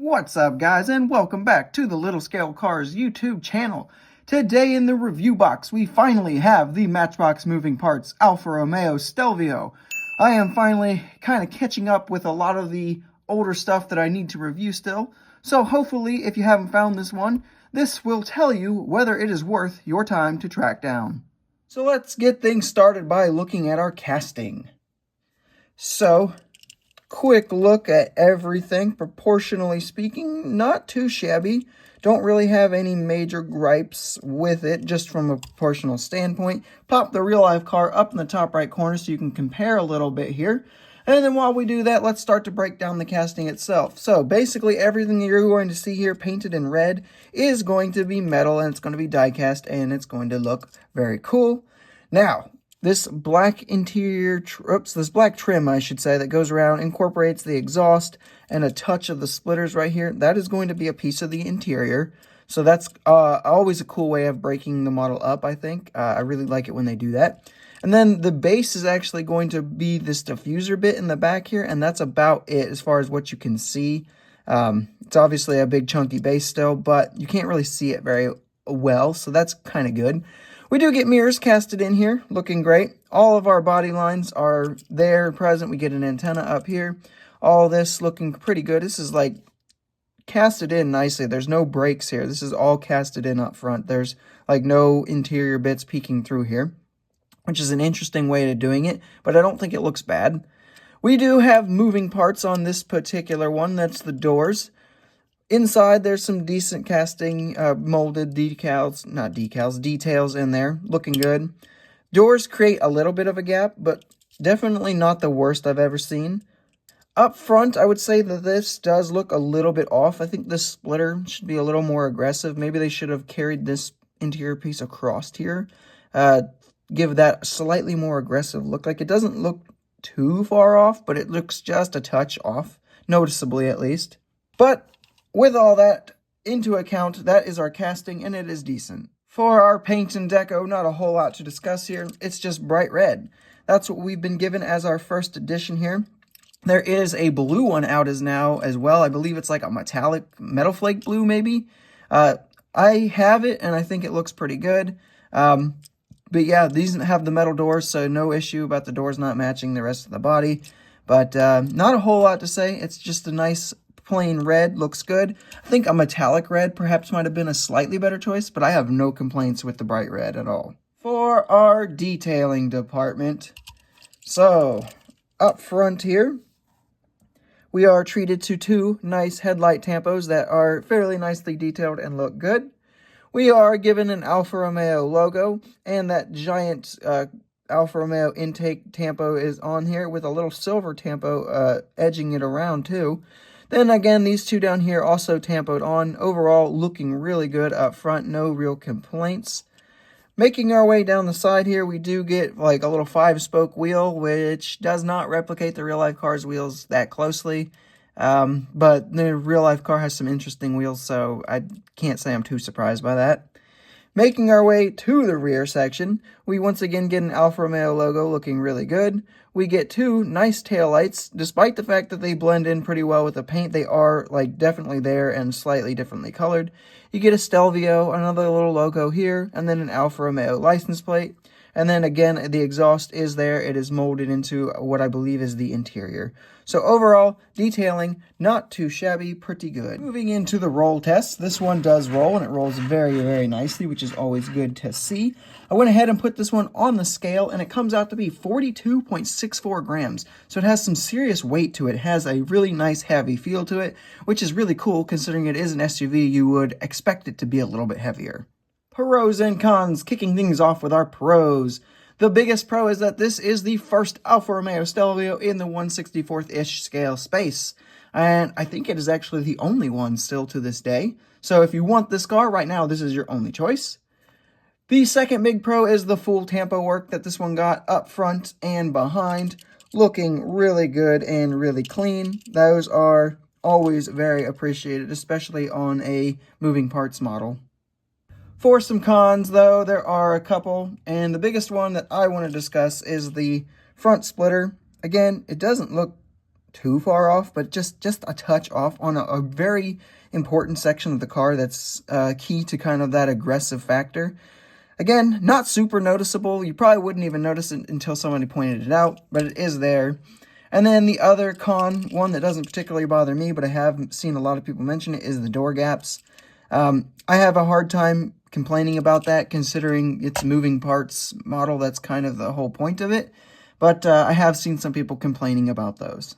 What's up, guys, and welcome back to the LittleScaleCars YouTube channel. Today in the review box, we finally have the Matchbox Moving Parts Alfa Romeo Stelvio. I am finally kind of catching up with a lot of the older stuff that I need to review still. So hopefully, if you haven't found this one, this will tell you whether it is worth your time to track down. So let's get things started by looking at our casting. So, quick look at everything, proportionally speaking, not too shabby. Don't really have any major gripes with it, just from a proportional standpoint. Pop the real life car up in the top right corner so you can compare a little bit here. And then while we do that, let's start to break down the casting itself. So basically everything you're going to see here painted in red is going to be metal, and it's going to be die-cast, and it's going to look very cool. Now, this black interior, this black trim, I should say, that goes around incorporates the exhaust and a touch of the splitters right here. That is going to be a piece of the interior. So that's always a cool way of breaking the model up, I think. I really like it when they do that. And then the base is actually going to be this diffuser bit in the back here, and that's about it as far as what you can see. It's obviously a big chunky base still, but you can't really see it very well, so that's kind of good. We do get mirrors casted in here, looking great. All of our body lines are there, present. We get an antenna up here. All this looking pretty good. This is like casted in nicely. There's no breaks here. This is all casted in up front. There's like no interior bits peeking through here, which is an interesting way of doing it, but I don't think it looks bad. We do have moving parts on this particular one. That's the doors. Inside, there's some decent casting, molded details in there, looking good. Doors create a little bit of a gap, but definitely not the worst I've ever seen. Up front, I would say that this does look a little bit off. I think this splitter should be a little more aggressive. Maybe they should have carried this interior piece across here. Give that slightly more aggressive look. Like, it doesn't look too far off, but it looks just a touch off, noticeably at least. But with all that into account, that is our casting, and it is decent. For our paint and deco, not a whole lot to discuss here. It's just bright red. That's what we've been given as our first edition here. There is a blue one out as well. I believe it's like a metallic metal flake blue, maybe. I have it, and I think it looks pretty good. But yeah, these have the metal doors, so no issue about the doors not matching the rest of the body. But not a whole lot to say. It's just a nice plain red, looks good. I think a metallic red perhaps might have been a slightly better choice, but I have no complaints with the bright red at all. For our detailing department, so up front here, we are treated to two nice headlight tampos that are fairly nicely detailed and look good. We are given an Alfa Romeo logo, and that giant Alfa Romeo intake tampo is on here with a little silver tampo edging it around too. Then again, these two down here also tampoed on. Overall, looking really good up front. No real complaints. Making our way down the side here, we do get like a little 5-spoke wheel, which does not replicate the real-life car's wheels that closely. But the real-life car has some interesting wheels, so I can't say I'm too surprised by that. Making our way to the rear section, we once again get an Alfa Romeo logo looking really good. We get two nice taillights. Despite the fact that they blend in pretty well with the paint, they are like definitely there and slightly differently colored. You get a Stelvio, another little logo here, and then an Alfa Romeo license plate. And then again, the exhaust is there. It is molded into what I believe is the interior. So overall, detailing, not too shabby, pretty good. Moving into the roll test. This one does roll, and it rolls very, very nicely, which is always good to see. I went ahead and put this one on the scale, and it comes out to be 42.64 grams. So it has some serious weight to it. It has a really nice heavy feel to it, which is really cool considering it is an SUV. You would expect it to be a little bit heavier. Pros and cons, kicking things off with our pros. The biggest pro is that this is the first Alfa Romeo Stelvio in the 1/64th-ish scale space. And I think it is actually the only one still to this day. So if you want this car right now, this is your only choice. The second big pro is the full tampo work that this one got up front and behind. Looking really good and really clean. Those are always very appreciated, especially on a moving parts model. For some cons, though, there are a couple, and the biggest one that I want to discuss is the front splitter. Again, it doesn't look too far off, but just a touch off on a very important section of the car that's key to kind of that aggressive factor. Again, not super noticeable. You probably wouldn't even notice it until somebody pointed it out, but it is there. And then the other con, one that doesn't particularly bother me, but I have seen a lot of people mention it, is the door gaps. I have a hard time complaining about that, considering it's moving parts model. That's kind of the whole point of it. But I have seen some people complaining about those.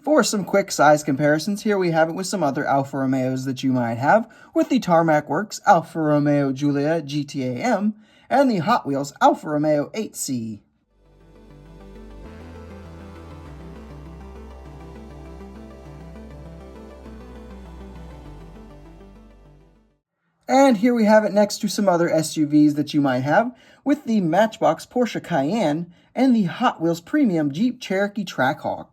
For some quick size comparisons, here we have it with some other Alfa Romeos that you might have, with the Tarmac Works Alfa Romeo Giulia GTA-M and the Hot Wheels Alfa Romeo 8C. And here we have it next to some other SUVs that you might have, with the Matchbox Porsche Cayenne and the Hot Wheels Premium Jeep Cherokee Trackhawk.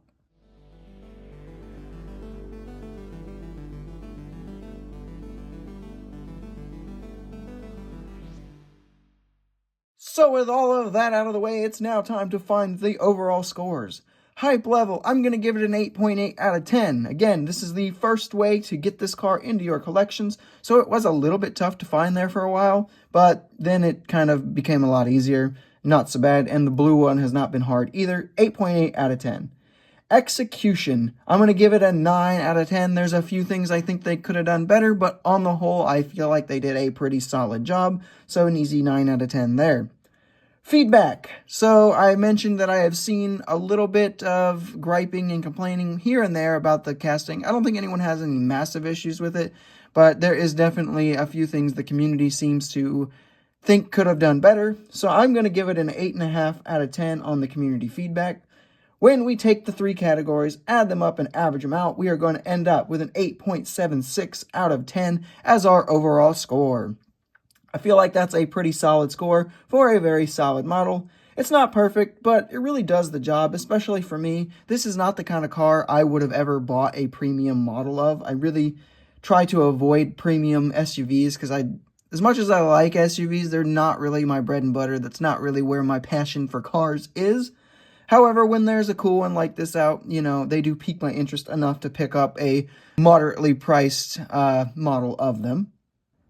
So with all of that out of the way, it's now time to find the overall scores. Hype level, I'm going to give it an 8.8 out of 10. Again, this is the first way to get this car into your collections, so it was a little bit tough to find there for a while, but then it kind of became a lot easier. Not so bad, and the blue one has not been hard either. 8.8 out of 10. Execution, I'm going to give it a 9 out of 10. There's a few things I think they could have done better, but on the whole, I feel like they did a pretty solid job, so an easy 9 out of 10 there. Feedback. So I mentioned that I have seen a little bit of griping and complaining here and there about the casting. I don't think anyone has any massive issues with it, but there is definitely a few things the community seems to think could have done better. So I'm going to give it an 8.5 out of 10 on the community feedback. When we take the three categories, add them up and average them out, we are going to end up with an 8.76 out of 10 as our overall score. I feel like that's a pretty solid score for a very solid model. It's not perfect, but it really does the job, especially for me. This is not the kind of car I would have ever bought a premium model of. I really try to avoid premium SUVs because as much as I like SUVs, they're not really my bread and butter. That's not really where my passion for cars is. However, when there's a cool one like this out, you know, they do pique my interest enough to pick up a moderately priced model of them.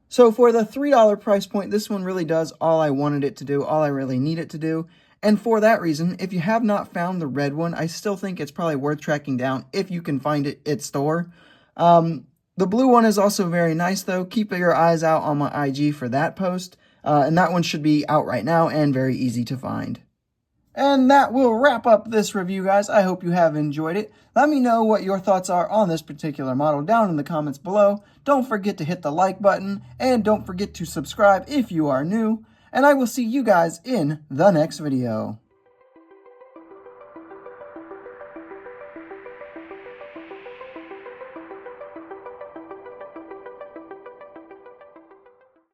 So for the $3 price point, this one really does all I wanted it to do, all I really need it to do. And for that reason, if you have not found the red one, I still think it's probably worth tracking down if you can find it at store. The blue one is also very nice, though. Keep your eyes out on my IG for that post. And that one should be out right now and very easy to find. And that will wrap up this review, guys. I hope you have enjoyed it. Let me know what your thoughts are on this particular model down in the comments below. Don't forget to hit the like button, and don't forget to subscribe if you are new. And I will see you guys in the next video.